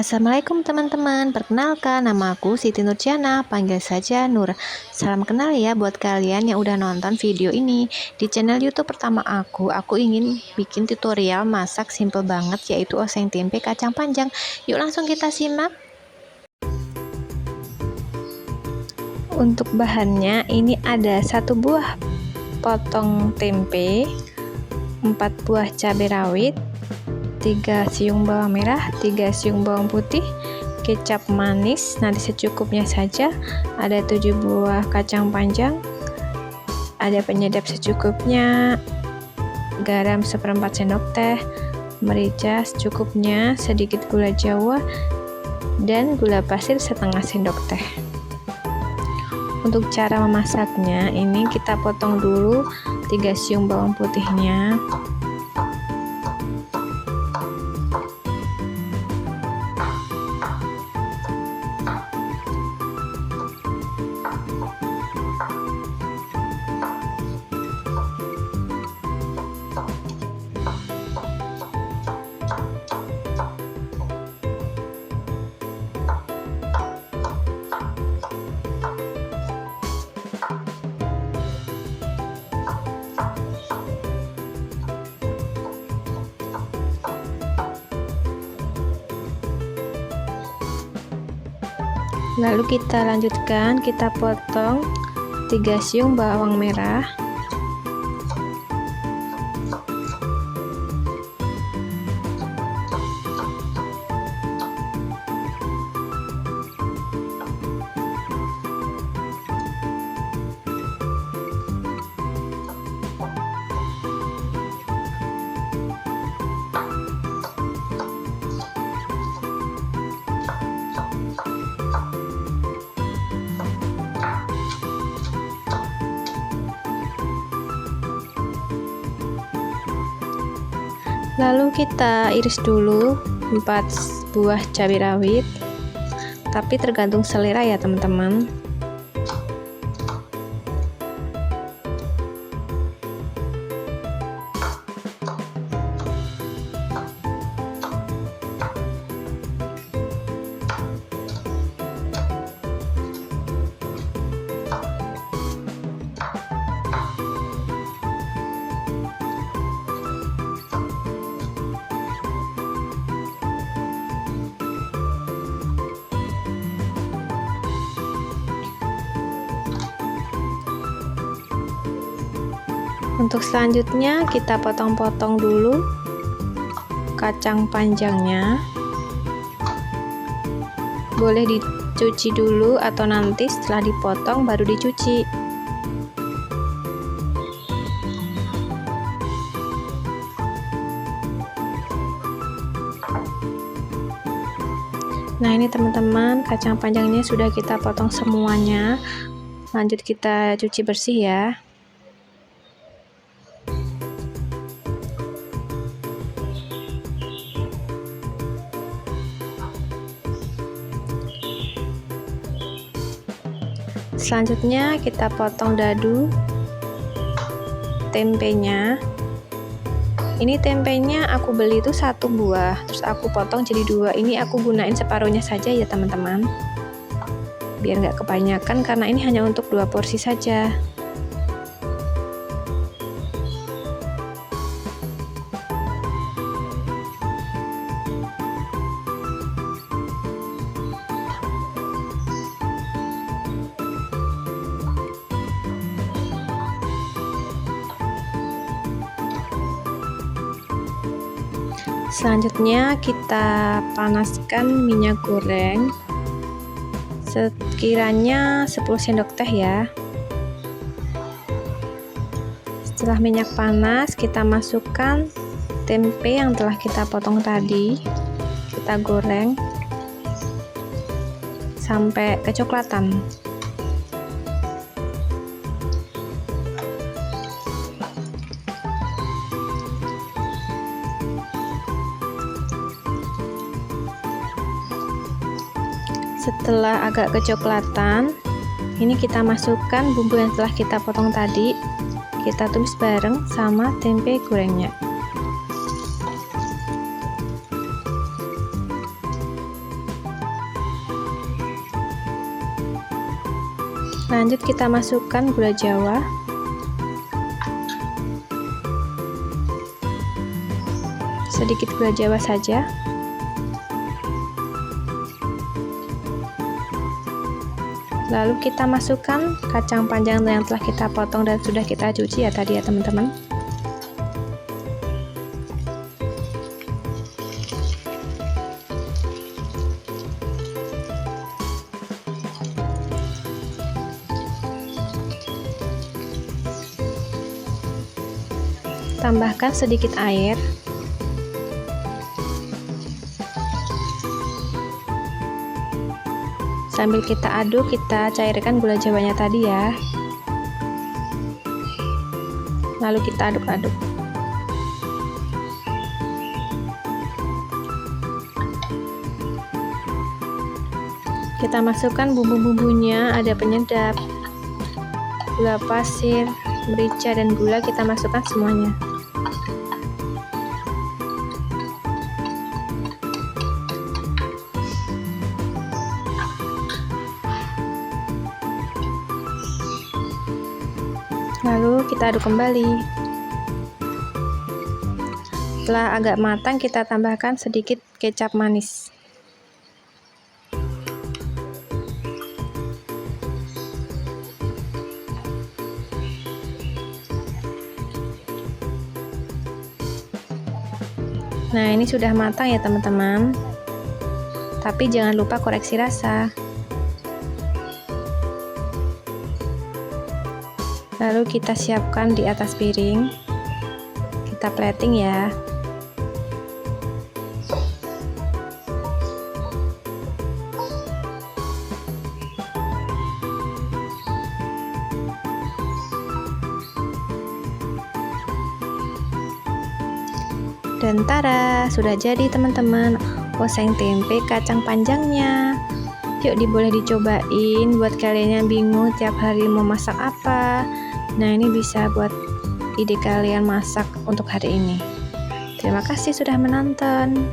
Assalamualaikum teman-teman, perkenalkan nama aku Siti Nurjana, panggil saja Nur. Salam kenal ya buat kalian yang udah nonton video ini. Di channel YouTube pertama aku ingin bikin tutorial masak simple banget, yaitu oseng tempe kacang panjang. Yuk langsung kita simak. Untuk bahannya ini ada 1 buah potong tempe, 4 buah cabai rawit, 3 siung bawang merah, 3 siung bawang putih, kecap manis nanti secukupnya saja, ada 7 buah kacang panjang, ada penyedap secukupnya, garam 1/4 sendok teh, merica secukupnya, sedikit gula jawa, dan gula pasir setengah sendok teh. Untuk cara memasaknya, ini kita potong dulu 3 siung bawang putihnya. Lalu kita lanjutkan, kita potong 3 siung bawang merah, lalu kita iris dulu 4 buah cabai rawit, tapi tergantung selera ya teman-teman. Untuk selanjutnya kita potong-potong dulu kacang panjangnya. Boleh dicuci dulu atau nanti setelah dipotong baru dicuci. Nah, ini teman-teman, kacang panjangnya sudah kita potong semuanya. Lanjut kita cuci bersih ya. Selanjutnya kita potong dadu tempenya. Ini tempenya aku beli itu 1 buah, terus aku potong jadi 2. Ini aku gunain separuhnya saja ya teman-teman, biar nggak kebanyakan karena ini hanya untuk 2 porsi saja. Selanjutnya kita panaskan minyak goreng sekiranya 10 sendok teh ya. Setelah minyak panas, kita masukkan tempe yang telah kita potong tadi. Kita goreng sampai kecoklatan. Setelah agak kecoklatan, ini kita masukkan bumbu yang telah kita potong tadi. Kita tumis bareng sama tempe gorengnya. Lanjut kita masukkan gula jawa. Sedikit gula jawa saja. Lalu kita masukkan kacang panjang yang telah kita potong dan sudah kita cuci ya tadi ya teman-teman. Tambahkan sedikit air. Sambil kita aduk, kita cairkan gula jawanya tadi ya. Lalu kita aduk-aduk. Kita masukkan bumbu-bumbunya, ada penyedap, gula pasir, merica, dan gula, kita masukkan semuanya. Lalu kita aduk kembali. Setelah agak matang, kita tambahkan sedikit kecap manis. Nah, ini sudah matang ya teman-teman. Tapi jangan lupa koreksi rasa. Lalu kita siapkan di atas piring. Kita plating ya. Dan tada, sudah jadi teman-teman oseng tempe kacang panjangnya. Yuk boleh dicobain buat kalian yang bingung tiap hari mau masak apa. Nah, ini bisa buat ide kalian masak untuk hari ini. Terima kasih sudah menonton.